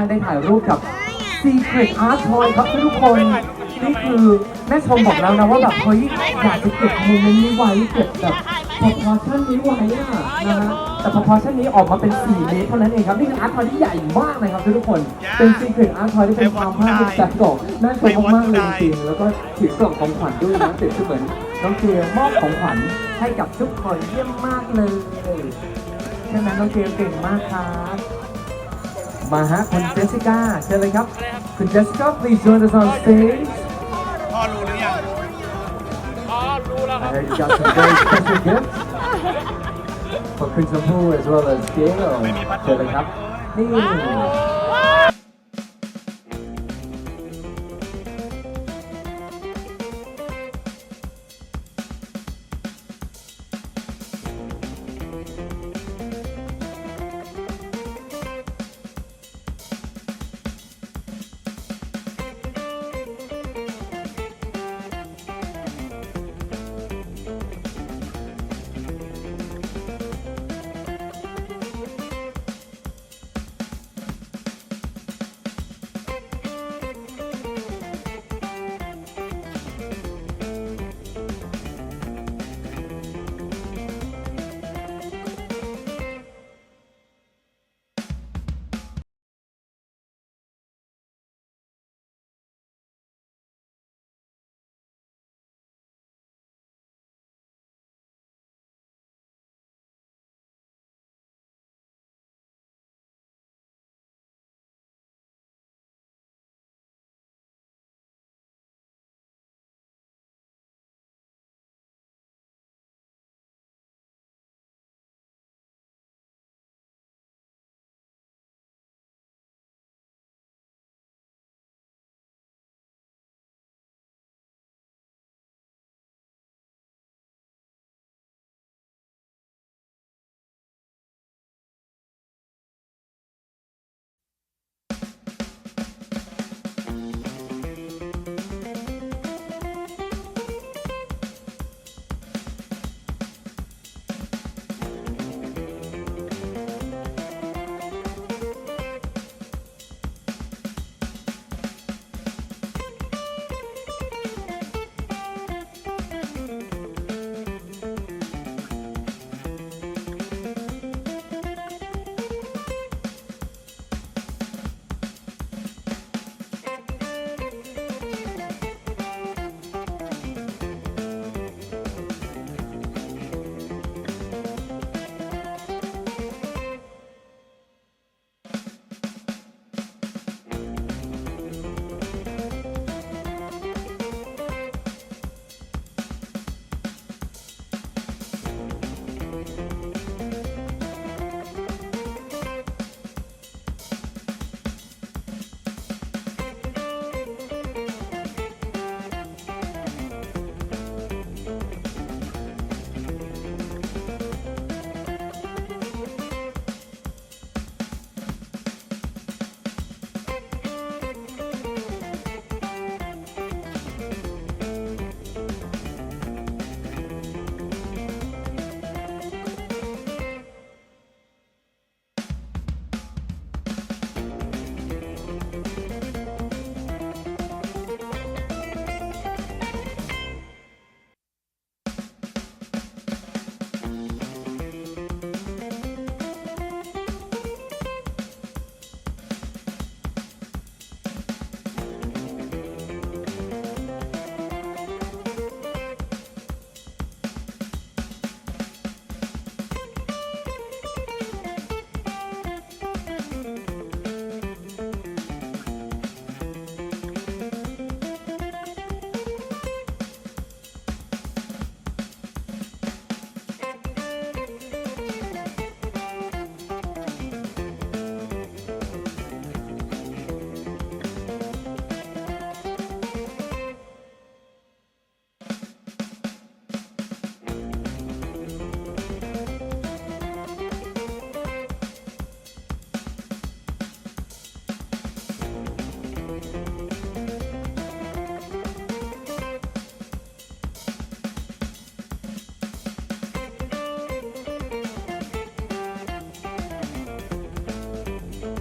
ได้ถ่ายรูปกับ Secret Art Toy ครับทุกคนนี่คือแม่ชมบอกแล้วนะว่าแบบเฮ้ยอยากจะเก็บโมเมนต์นี้ไว้เก็บแบบ proportion นี้ไว้อะนะฮะแต่ proportion นี้ออกมาเป็น4 เมตรเท่านั้นเองครับนี่คือ Art Toy ที่ใหญ่มากนะครับทุกคนเป็น Secret Art Toy ที่เป็นความภาคภูมิใจของแม่ชมมากๆเลยจริงๆแล้วก็ถือกล่องของขวัญด้วยนะเสร็จเหมือนน้องเกลมอบของขวัญให้กับทุกคนเยี่ยมมากเลยใช่ไหมน้องเกลเก่งมากครับมาฮะคุณเจสสิก้าเชิญเลยครับคุณเจสสิก้า please join us on stage พ่อรู้หรือยังพ่อรู้แล้วครับ I heard you got some very special gifts for คุณชมพู่ as well as Gail เชิญเลยครับนี่